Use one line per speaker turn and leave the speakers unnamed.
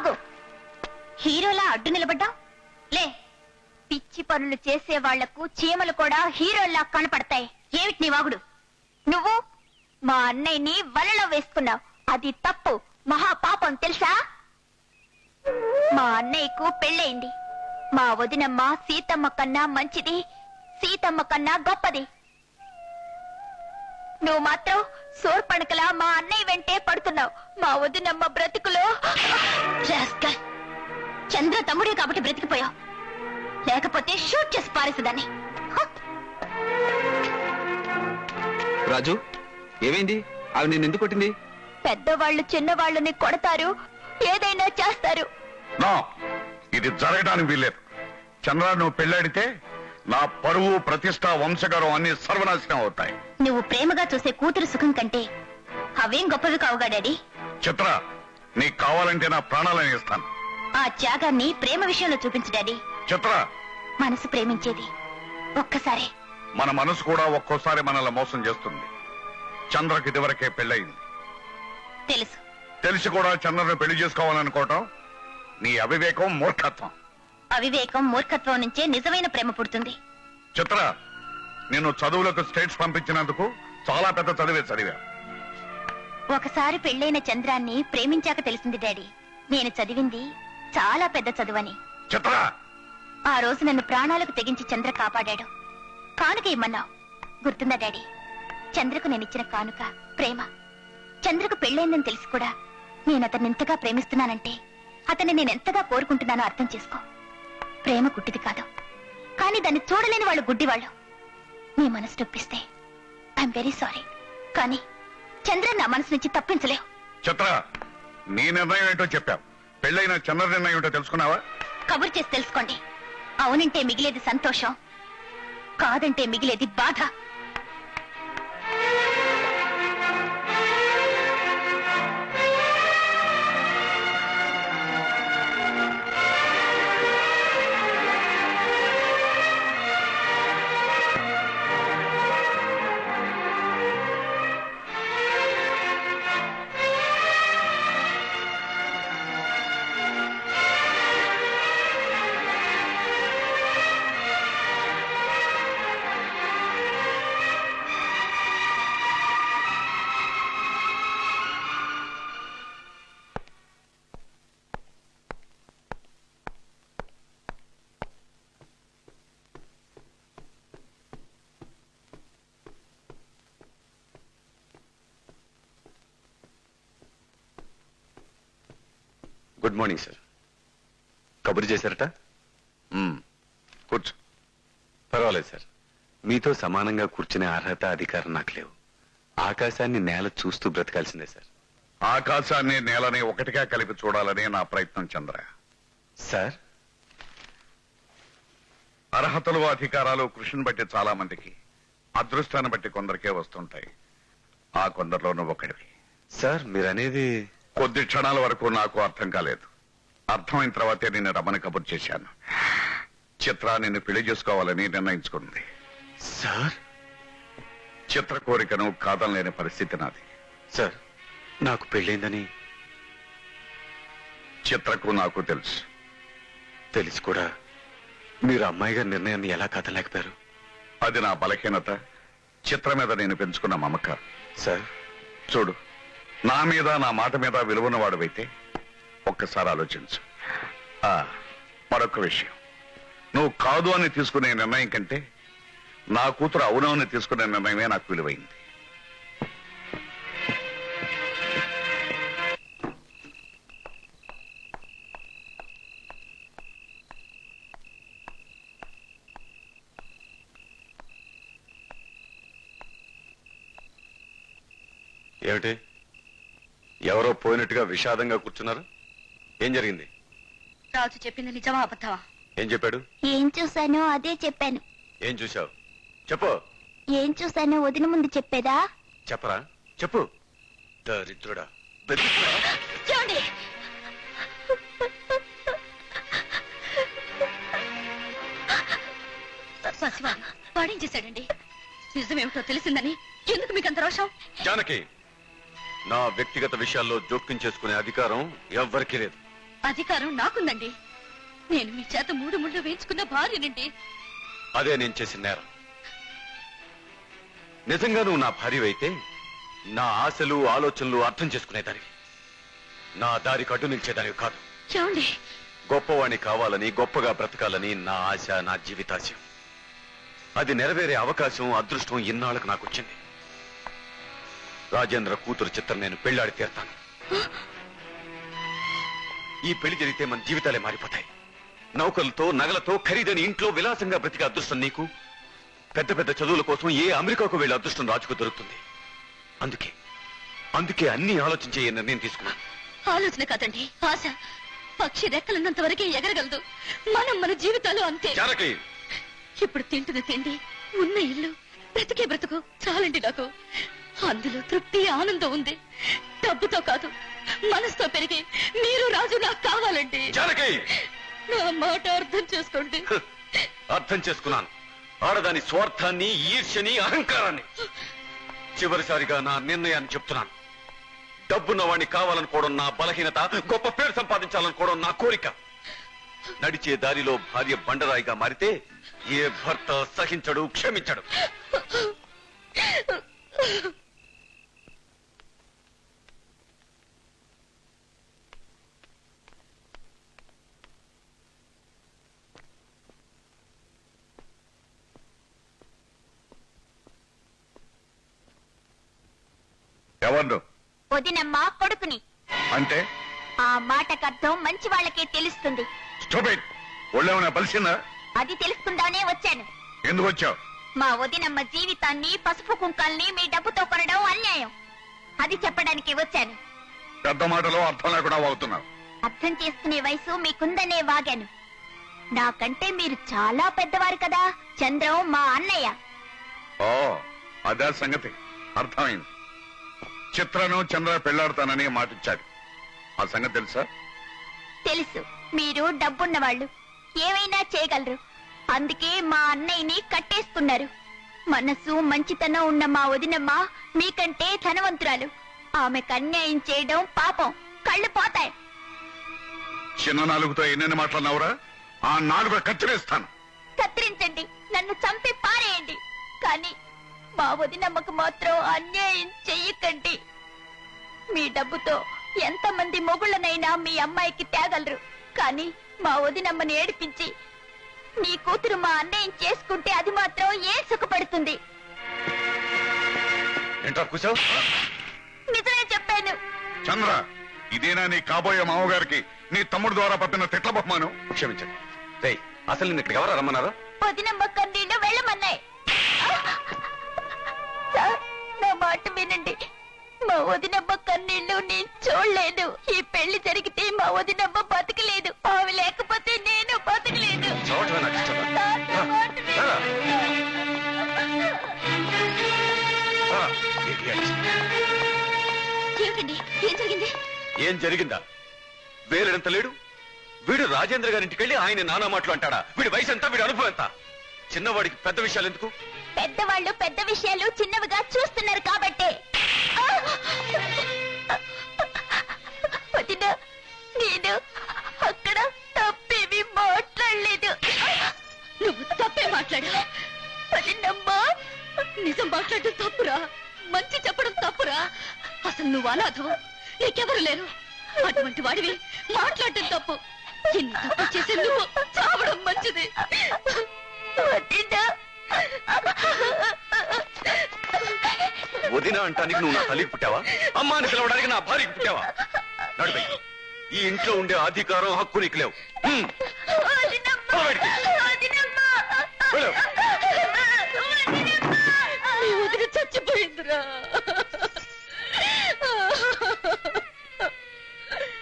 ఆగు. హీరోలా అడ్డు నిలబడ్డా లే. పిచ్చి పనులు చేసే వాళ్లకు చీమలు కూడా హీరోల్లా కనపడతాయి. ఏమిటి నీ వాగుడు? నువ్వు మా అన్నయ్యని వలలో వేసుకున్నావు. అది తప్పు, మహాపాపం తెలుసా? మా అన్నయ్యకు పెళ్ళయింది. మా వదినమ్మ సీతమ్మ కన్నా మంచిది, సీతమ్మ కన్నా గొప్పది. నువ్వు మాత్రం సోర్పణకలా మా అన్నయ్య వెంటే పడుతున్నావు. మా వదినమ్మ బ్రతుకులో చంద్ర తమ్ముడే కాబట్టి బ్రతికిపోయావు, లేకపోతే షూట్ చేసి పారేసేదాన్ని.
రాజు, ఏమైంది? అవి నిన్ను ఎందుకు కొట్టింది?
పెద్దవాళ్ళు చిన్నవాళ్ళని కొడతారు, ఏదైనా చేస్తారు.
ఇది జరగడానికి వీల్లేదు. చంద్ర, నువ్వు పెళ్ళాడితే నా పరువు, ప్రతిష్ట, వంశగౌరవం అన్ని సర్వనాశనం అవుతాయి.
నువ్వు ప్రేమగా చూసే కూతురు సుఖం కంటే అవేం గొప్పవి కావుగా డాడీ.
చిత్ర, నీకు కావాలంటే నా ప్రాణాలను ఇస్తాను.
ఆ త్యాగాన్ని ప్రేమ విషయంలో చూపించు డాడీ.
చిత్ర,
మనసు ప్రేమించేది ఒక్కసారి.
మన మనసు కూడా ఒక్కోసారి మనల్ని మోసం చేస్తుంది. చంద్రకి ఇదివరకే పెళ్ళయింది.
తెలుసు.
తెలిసి కూడా చంద్రను పెళ్లి చేసుకోవాలనుకోవటం నీ అవివేకం, మూర్ఖత్వం.
అవివేకం, మూర్ఖత్వం నుంచే నిజమైన ప్రేమ పుడుతుంది.
చిత్ర, నేను చదువులకు స్టేట్స్ పంపించినందుకు చాలా పెద్ద చదివే చదివా.
ఒకసారి పెళ్ళైన చంద్రాన్ని ప్రేమించాక తెలిసింది డాడీ, నేను చదివింది చాలా పెద్ద చదువని.
చిత్ర,
ఆ రోజు నన్ను ప్రాణాలకు తెగించి చంద్ర కాపాడాడు. కానుక ఇమ్మన్నావు, గుర్తుందా డాడీ? చంద్రకు నేనిచ్చిన కానుక ప్రేమ. చంద్రకు పెళ్ళైందని తెలిసి కూడా నేను అతన్ని ఎంతగా ప్రేమిస్తున్నానంటే అతన్ని నేనెంతగా కోరుకుంటున్నానో అర్థం చేసుకో. ప్రేమ గుడ్డిది కాదు, కానీ దాన్ని చూడలేని వాళ్ళు గుడ్డివాళ్ళు. నీ మనసు నొప్పిస్తే ఐఎమ్ వెరీ సారీ, కానీ చంద్ర నా మనసు నుంచి తప్పించలేవు.
చిత్ర, నీ నిర్ణయం ఏంటో చెప్పావు. పెళ్ళైన చంద్ర నిర్ణయం ఏంటో తెలుసుకున్నావా?
కబురు చేసి తెలుసుకోండి. అవునంటే మిగిలేది సంతోషం, కాదంటే మిగిలేది బాధ.
Good morning sir. కబురు చేశారట?
కూర్చో.
పర్వాలేదు సార్, మీతో సమానంగా కూర్చునే అర్హత, అధికారం నాకు లేవు. ఆకాశాన్ని నేల చూస్తూ బ్రతకాల్సిందే సార్.
ఆకాశాన్ని నేలని ఒకటిగా కలిపి చూడాలని నా ప్రయత్నం చంద్ర.
సార్,
అర్హతలు, అధికారాలు కృషిని బట్టి చాలా మందికి, అదృష్టాన్ని బట్టి కొందరికే వస్తుంటాయి. ఆ కొందరిలో నువ్వు ఒకడివి.
సార్ మీరనేది?
కొద్ది క్షణాల వరకు నాకు అర్థం కాలేదు. అర్థమైన తర్వాతే నిన్ను రమ్మని కబురు చేశాను. చిత్ర నిన్ను పెళ్లి చేసుకోవాలని నిర్ణయించుకుంది.
సార్,
చిత్ర కోరికను కాదనలేని పరిస్థితి నాది.
సార్, నాకు పెళ్ళైందని
చిత్రకు నాకు తెలుసు.
తెలిసి కూడా మీరు అమ్మాయి గారి నిర్ణయాన్ని ఎలా కాదలేకపోయారు?
అది నా బలహీనత, చిత్ర మీద నేను పెంచుకున్న మమకారం.
సార్
చూడు, నా మీద, నా మాట మీద విలువన్నవాడువైతే ఒక్కసారి ఆలోచించు. మరొక విషయం, నువ్వు కాదు అని తీసుకునే నిర్ణయం కంటే నా కూతురు అవునని తీసుకునే నిర్ణయమే నాకు విలువైంది.
ఏమిటి, ఎవరో పోయినట్టుగా విషాదంగా కూర్చున్నారు? ఏం జరిగింది?
రాజు చెప్పింది నిజమా అబద్ధమా?
ఏం చెప్పాడు?
ఏం చూశానో అదే చెప్పాను.
ఏం చూశావు? చెప్పు.
ఏం చూశానో వదిన ముందు చెప్పేదా?
చెప్పరా, చెప్పు. దరిద్రుడా,
చూడండి, వాడేం చేశాడండి? నిజమేమిటో తెలిసిందని ఎందుకు మీకు అంత రోషం?
జానకి, నా వ్యక్తిగత విషయాల్లో జోక్యం చేసుకునే అధికారం ఎవ్వరికీ లేదు.
అధికారం నాకుందండి. నేను మీ చేత 3 ముళ్ళు వేయించుకున్న భార్యనండి.
అదే నేను చేసిన నేరం. నిజంగా నువ్వు నా భార్యవైతే నా ఆశలు ఆలోచనలు అర్థం చేసుకునేదానివి, నా దారికి అడ్డు నిలిచేదానివి కాదు.
చూడండి,
గొప్పవాణ్ణి కావాలని, గొప్పగా బ్రతకాలని నా ఆశ, నా జీవితాశయం. అది నెరవేరే అవకాశం, అదృష్టం ఇన్నాళ్లకు నాకు వచ్చింది. రాజేంద్ర కూతురు చిత్రం నేను పెళ్లాడి తీరుతాను. ఈ పెళ్లి జరిగితే మన జీవితాలే మారిపోతాయి. నౌకలతో, నగలతో ఖరీదైన ఇంట్లో విలాసంగా బ్రతికే అదృష్టం నీకు, పెద్ద పెద్ద చదువుల కోసం ఏ అమెరికాకు వెళ్లే అదృష్టం రాజుకు దొరుకుతుంది. అందుకే అన్ని ఆలోచించే నిర్ణయం తీసుకున్నాను.
ఆలోచన కాదండి, ఆశ. పక్షి రెక్కలున్నంత వరకే ఎగరగలదు. మన జీవితాలు అంతే. ఇప్పుడు తింటున్న తిండి, ఉన్న ఇల్లు, బ్రతికే బ్రతుకు చాలండి నాకు. అందులో తృప్తి, ఆనందం ఉంది. డబ్బుతో కాదు, మనసుతో పెరిగి మీరు రాజు నాకు కావాలండి. నా మాట అర్థం చేసుకోండి.
అర్థం చేసుకున్నాను. ఆడదాని స్వార్థాన్ని, ఈర్ష్యని, అహంకారాన్ని. చివరిసారిగా నా నిర్ణయాన్ని చెప్తున్నాను. డబ్బున్న వాడిని కావాలనుకోవడం నా బలహీనత, గొప్ప పేరు సంపాదించాలనుకోవడం నా కోరిక. నడిచే దారిలో భార్య బండరాయిగా మారితే ఏ భర్త సహించడు, క్షమించడు.
ఎవరు?
వదినమ్మా కొడుకుని.
అంటే
ఆ మాటకర్థం మంచి వాళ్ళకే తెలుస్తుంది.
స్టూపిడ్. ఒళ్ళేమన్నా బలిసిందా?
అది తెలుసుకుందానే వచ్చాను.
ఎందుకు వచ్చావు?
మా వదినమ్మ జీవితాన్ని, పసుపు కుంకాల్ని మీ డబ్బుతో కొనడం అన్యాయం. అది చెప్పడానికి వచ్చాను.
పెద్ద మాటలో అర్థం లేకుండా వాగుతున్నావు.
అర్థం చేసుకునే వయసు మీకుందనే వాగాను. నాకంటే మీరు చాలా పెద్దవారు కదా. చంద్రం మా అన్నయ్య.
ఓ, అదే సంగతి. అర్థమైంది. చిత్రను చంద్ర పెళ్లాడతానని మాటిచ్చాడు. ఆ సంగతి తెలుసా?
తెలుసు. మీరు డబ్బున్న వాళ్ళు, ఏమైనా చేయగలరు. అందుకే మా అన్నయ్యని కట్టేస్తున్నారు. మనసు, మంచితనం ఉన్న మా వదినమ్మ మీకంటే ధనవంతురాలు. ఆమెకు అన్యాయం చేయడం పాపం. కళ్ళు పోతాయి.
చిన్న నాలుగుతో ఎన్నెన్ని మాట్లాడినావురా? ఆ నాలుగు కత్తిరేస్తాను.
కత్తిరించండి, నన్ను చంపి పారేయండి. కానీ మా వదినమ్మకు మాత్రం అన్యాయం చెయ్యకండి. మీ డబ్బుతో ఎంతమంది మొగుళ్ళనైనా మీ అమ్మాయికి తేగలరు. కానీ మా వదినమ్మని ఏడిపించి నీ కూతురు మా అన్నయ్యం చేసుకుంటే అది మాత్రం ఏ సుఖపడుతుంది. నిజమే చెప్పాను.
చంద్ర, ఇదేనా నీ కాబోయే మామగారికి నీ తమ్ముడు ద్వారా పట్టిన తిట్ల బహుమానం?
క్షమించండి. రేయ్, అసలు నిన్న ఇక్కడ ఎవరు రమ్మన్నారు?
వదినమ్మ కన్నీళ్ళు వెళ్ళమన్నాయి. సార్, నా మాట వినండి. మా వదినమ్మ కన్నీళ్లు నేను చూడలేదు. ఈ పెళ్లి జరిగితే మా వదినమ్మ బతకలేదు. ఆమె లేకపోతే నేను బతకలేదు.
చూడటమే నాకు ఇష్టం.
సార్, నా మాట వినండి.
ఏమిటండి, ఏం జరిగింది?
ఏం జరిగిందా? వేరేంత లేడు. వీడు రాజేంద్ర గారింటికి వెళ్ళి ఆయన నానా మాటలు అంటాడా? వీడి వయసు ఎంత, వీడి అనుభవం ఎంత? చిన్నవాడికి పెద్ద విషయాలు ఎందుకు?
పెద్దవాళ్ళు పెద్ద విషయాలు చిన్నవిగా చూస్తున్నారు కాబట్టే. వదిన, నేను అక్కడ తప్పేమి మాట్లాడలేదు.
నువ్వు తప్పే మాట్లాడా?
వదినమ్మా,
నిజం మాట్లాడటం తప్పురా, మంచి చెప్పడం తప్పురా. అసలు నువ్వు అనాథం, నీకెవరు లేరు. అటువంటి వాడివి మాట్లాడటం తప్పు. చిన్న తప్పు చేసే నువ్వు చావడం మంచిది.
వదిన అంటానికి నువ్వు నా తల్లికి పుట్టావా? అమ్మాని పిలవడానికి నా భార్యకి పుట్టావా? నడిపై ఈ ఇంట్లో ఉండే అధికారం, హక్కు నీకు లేవు.